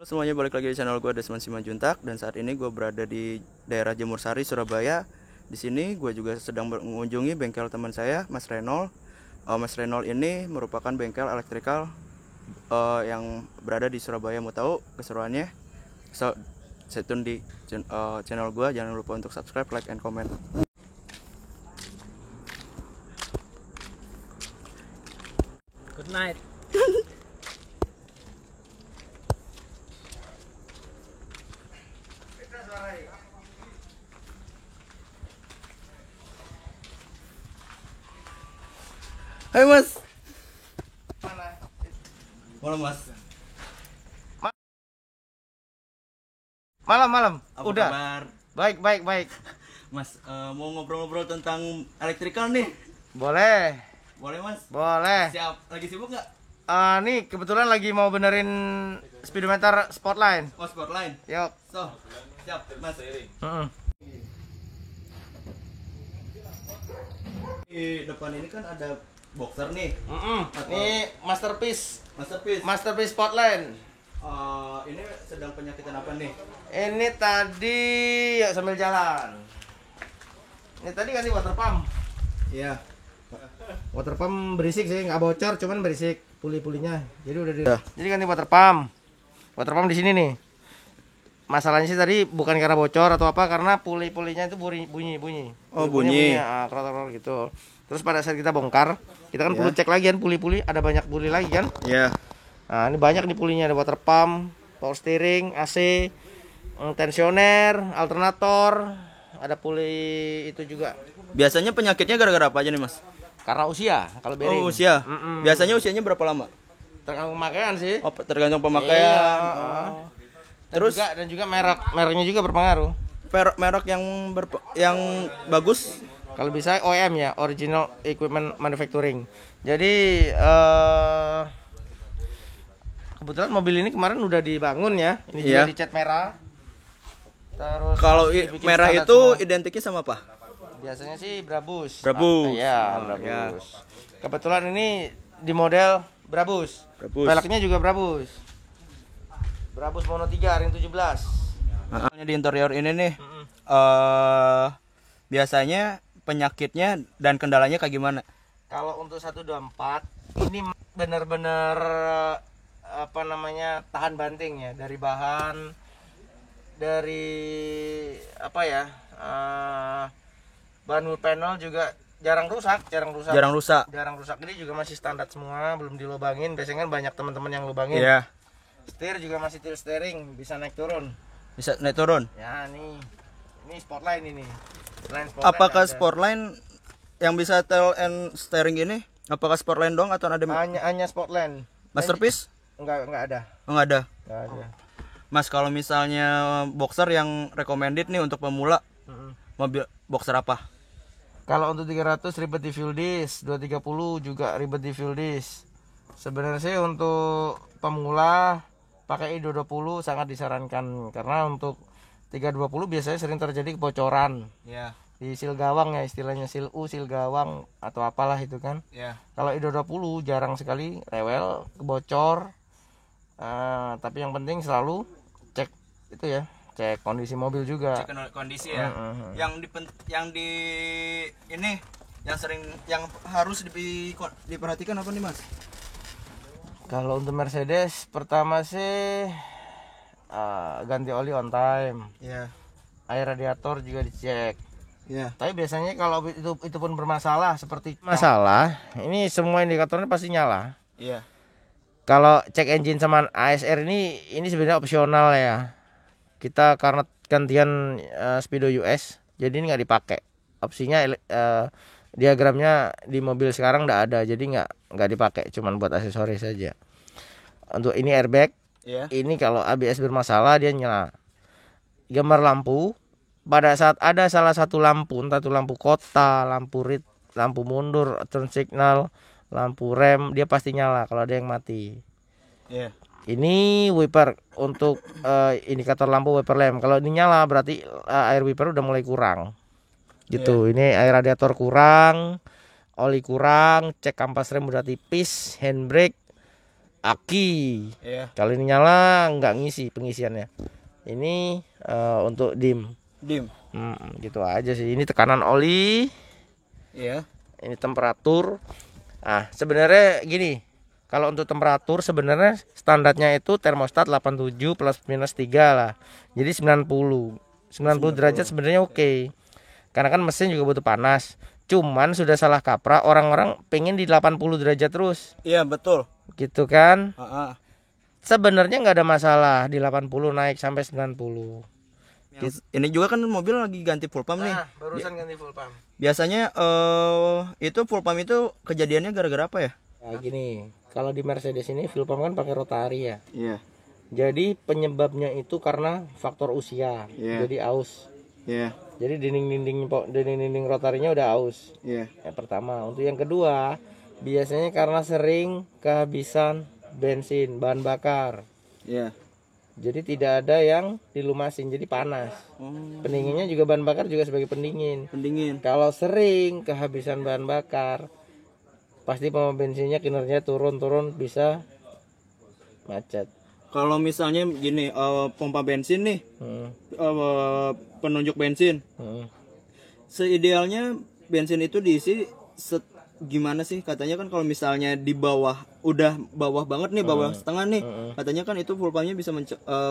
Halo semuanya, balik lagi di channel gue Desmond Simanjuntak, dan saat ini gue berada di daerah Jemur Sari, Surabaya. Di sini gue juga sedang mengunjungi bengkel teman saya, Mas Renol. Mas Renol ini merupakan bengkel elektrikal yang berada di Surabaya. Mau tahu keseruannya? So, stay tune di channel gue. Jangan lupa untuk subscribe, like, and comment. Good night. Hai Mas. Malam Mas. Malam. Apa Udah. kabar? Baik. Mas, mau ngobrol-ngobrol tentang elektrikal nih. Boleh. Boleh Mas? Boleh. Siap. Lagi sibuk nggak? Nih kebetulan lagi mau benerin speedometer Spotline. Oh, Spotline. Yuk. So, siap Mas. Di depan ini kan ada boxer nih. Ini masterpiece Masterpiece. Spotline. Ini sedang penyakitan apa nih? Ini tadi ya sambil jalan. Ini tadi ganti water pump. Iya. Water pump berisik sih, nggak bocor, cuman berisik puli-pulinya. Jadi udah Ya. Jadi ganti water pump. Water pump di sini nih. Masalahnya sih tadi bukan karena bocor atau apa, karena puli-pulinya itu bunyi. Oh, Puli-pulinya bunyi. krotor gitu. Terus pada saat kita bongkar, kita kan Ya. perlu cek lagi kan puli-puli, ada banyak puli lagi kan. Iya. Nah, ini banyak nih pulinya, ada water pump, power steering, AC, tensioner, alternator, ada puli itu juga. Biasanya penyakitnya gara-gara apa aja nih, Mas? Karena usia, kalau bearing. Oh, usia. Mm-mm. Biasanya usianya berapa lama? Tergantung pemakaian sih. Oh, tergantung pemakaian. Iya. Oh. Terus Terus dan juga mereknya juga berpengaruh. merek yang bagus. Kalau bisa OEM ya, original equipment manufacturing. Jadi kebetulan mobil ini kemarin udah dibangun ya. Ini juga Iya. dicat merah. Terus Kalau masih dibikin merah standar itu semua. identiknya sama apa? Biasanya sih Brabus. Brabus. Iya, Oh, Brabus. Kebetulan ini di model Brabus. Brabus. Velgnya juga Brabus. Brabus Mono 3 ring 17. Di interior ini nih, biasanya penyakitnya dan kendalanya kayak gimana? Kalau untuk 124 ini benar-benar apa namanya, tahan banting ya, dari bahan, dari apa ya, bahan wood panel juga jarang rusak. Jarang rusak. Ini juga masih standar semua, belum dilubangin. Biasanya kan banyak teman-teman yang lubangin. Iya. Setir juga masih tilt steering, bisa naik turun. Bisa naik turun. Ya nih, ini Spotline ini. Selain Spotline Apakah ada- Sportline yang bisa tail and steering ini? Apakah Sportline dong atau ada hanya Spotline. Masterpiece? Enggak ada. Oh, nggak ada. Enggak ada. Mas, kalau misalnya boxer yang recommended nih untuk pemula, mobil boxer apa? Kalau untuk 300 ribet di fuel disk, 230 juga ribet di fuel disk. Sebenarnya sih untuk pemula pakai i220 sangat disarankan, karena untuk 320 biasanya sering terjadi kebocoran Ya, di seal gawang ya, istilahnya seal gawang atau apalah itu kan. ya. Kalau i220 jarang sekali rewel, kebocor. Tapi yang penting selalu cek itu ya, cek kondisi mobil juga. Cek kondisi ya. Yang di ini yang harus diperhatikan apa nih, Mas? Kalau untuk Mercedes pertama sih ganti oli on time, Ya. air radiator juga dicek. Ya. Tapi biasanya kalau itu pun bermasalah, seperti masalah, ini semua indikatornya pasti nyala. Iya. Kalau cek engine sama ASR ini sebenarnya opsional ya. Kita karena gantian Speedo US, jadi ini nggak dipakai. Opsinya diagramnya di mobil sekarang nggak ada, jadi nggak dipakai, cuman buat aksesoris saja. Untuk ini airbag, Iya. ini kalau ABS bermasalah dia nyala. Gambar lampu, pada saat ada salah satu lampu, entah itu lampu kota, lampu read, lampu mundur, turn signal, lampu rem, dia pasti nyala kalau ada yang mati. Iya. Ini wiper untuk indikator lampu wiper lamp. Kalau ini nyala berarti air wiper udah mulai kurang. Gitu. Ini air radiator kurang, oli kurang, cek kampas rem udah tipis, handbrake aki. Iya. Kalau ini nyala nggak ngisi pengisiannya. Ini untuk dim. Dim. Gitu aja sih. Ini tekanan oli. Iya. Ini temperatur. Nah, sebenarnya gini. Kalau untuk temperatur sebenarnya standarnya itu termostat 87 plus minus 3 lah. Jadi 90 derajat sebenarnya oke. Karena kan mesin juga butuh panas. Cuman sudah salah kaprah, orang-orang pengen di 80 derajat terus. Iya, betul. Gitu kan? Heeh. Sebenarnya nggak ada masalah di 80 naik sampai 90. Ini juga kan mobil lagi ganti full pump nih. Barusan ganti full pump. Biasanya itu full pump itu kejadiannya gara-gara apa ya? Nah, gini, kalau di Mercedes ini full pump kan pakai rotari ya. Iya. Jadi penyebabnya itu karena faktor usia. Iya. Jadi aus. Iya. Jadi dinding-dinding rotarinya udah aus. Iya. Yang pertama. Untuk yang kedua, biasanya karena sering kehabisan bensin, bahan bakar. Iya. Jadi tidak ada yang dilumasin, jadi panas. Pendinginnya juga bahan bakar juga sebagai pendingin. Pendingin. Kalau sering kehabisan bahan bakar, pasti pompa bensinnya kinerjanya turun bisa macet. Kalau misalnya gini, pompa bensin nih, penunjuk bensin, seidealnya bensin itu diisi gimana sih? Katanya kan kalau misalnya di bawah, udah bawah banget nih, bawah setengah nih, katanya kan itu full pumpnya bisa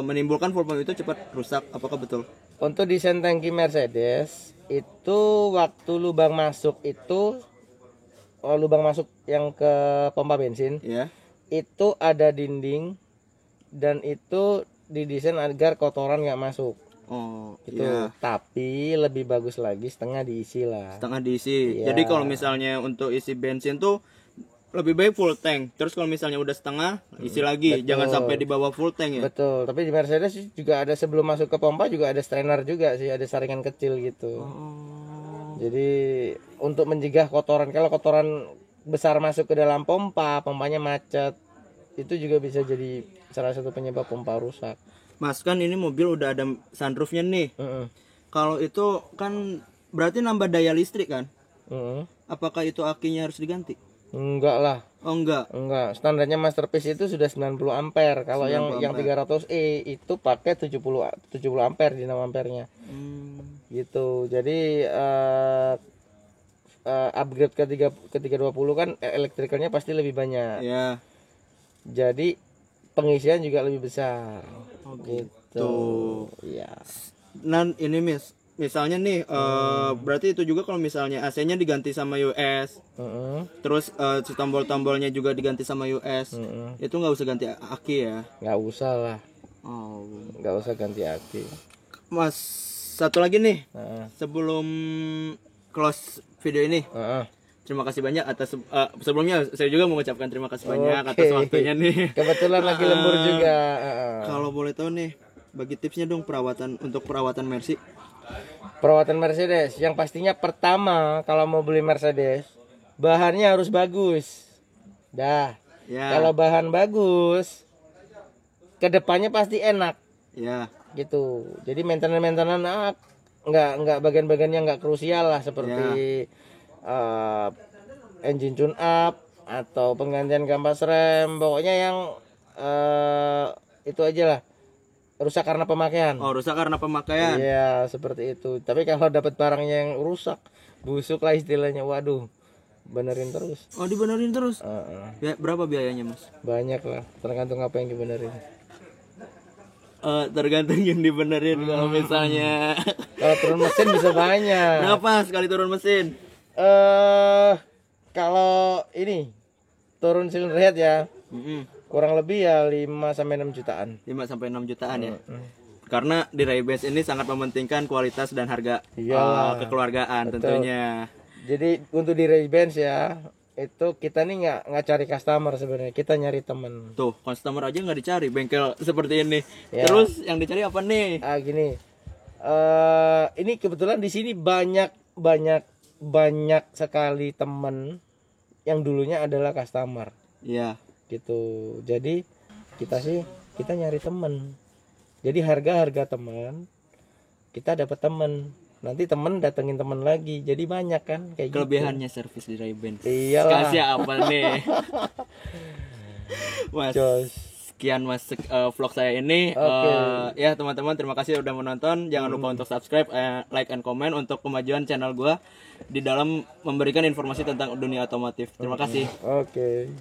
menimbulkan full pump itu cepat rusak. Apakah betul? Untuk desain tangki Mercedes itu waktu lubang masuk itu, lubang masuk yang ke pompa bensin, Ya. itu ada dinding dan itu didesain agar kotoran nggak masuk. Oh, Gitu. iya. Tapi lebih bagus lagi setengah diisi lah. Setengah diisi. Iya. Jadi kalau misalnya untuk isi bensin tuh lebih baik full tank. Terus kalau misalnya udah setengah, isi lagi. Betul. Jangan sampai di bawah full tank ya. Betul. Tapi di Mercedes juga ada, sebelum masuk ke pompa juga ada strainer juga sih, ada saringan kecil gitu. Jadi untuk mencegah kotoran, kalau kotoran besar masuk ke dalam pompa, pompanya macet, itu juga bisa jadi salah satu penyebab pompa rusak. Mas, kan ini mobil udah ada sunroofnya nih. Kalau itu kan berarti nambah daya listrik kan? Apakah itu akinya harus diganti? Enggak lah. Oh, enggak. Enggak, standarnya Masterpiece itu sudah 90 ampere. Kalau 90 yang 300e itu pakai 70 ampere, dinamo ampernya. Gitu. Jadi upgrade ke 320 kan elektrikalnya pasti lebih banyak. Ya. Jadi pengisian juga lebih besar. Oh, gitu. Iya. Nah, ini misalnya nih berarti itu juga kalau misalnya AC-nya diganti sama US. Terus si tombol-tombolnya juga diganti sama US. Itu nggak usah ganti aki ya? Nggak usah lah. Oh. Nggak usah ganti aki. Mas, satu lagi nih. Sebelum close video ini. Terima kasih banyak atas sebelumnya saya juga mengucapkan terima kasih banyak atas waktunya nih. Kebetulan lagi lembur juga. Kalau boleh tahu nih, bagi tipsnya dong untuk perawatan Mercy. Perawatan Mercedes yang pastinya pertama kalau mau beli Mercedes, bahannya harus bagus. Dah. Ya. Kalau bahan bagus, kedepannya pasti enak. Ya. Gitu. Jadi maintenance nggak bagian-bagian yang nggak krusial lah, seperti engine tune up atau penggantian kampas rem, pokoknya yang itu aja lah, rusak karena pemakaian. Oh, rusak karena pemakaian. Iya, seperti itu. Tapi kalau dapat barangnya yang rusak, busuk lah istilahnya, waduh, benerin terus. Oh, dibenerin terus. Berapa biayanya, Mas? Banyak lah, tergantung apa yang dibenerin. Tergantung yang dibenerin. Kalau misalnya kalau turun mesin bisa banyak. berapa sekali turun mesin? Kalau ini turun silinder head ya, kurang lebih ya 5 sampai 6 jutaan. 5 sampai 6 jutaan ya. Karena di Ray-Benz ini sangat mementingkan kualitas dan harga kekeluargaan. Betul. Tentunya. Jadi untuk di Ray-Benz ya, itu kita nih nggak cari customer sebenarnya, kita nyari temen. Tuh, customer aja nggak dicari, bengkel seperti ini. Ya. Terus yang dicari apa nih? Gini, ini kebetulan di sini banyak sekali temen yang dulunya adalah customer. Iya. Gitu. Jadi kita nyari temen. Jadi harga teman, kita dapat temen. Nanti temen datengin temen lagi, jadi banyak kan kayak kelebihannya gitu. Servis di Ray-Benz. Iyalah. Kasih apa nih? Mas. Jos. Sekian Mas vlog saya ini. Oke. Ya teman-teman, terima kasih udah menonton. Jangan lupa untuk subscribe, like and comment untuk kemajuan channel gua di dalam memberikan informasi tentang dunia otomotif. Terima kasih. Oke.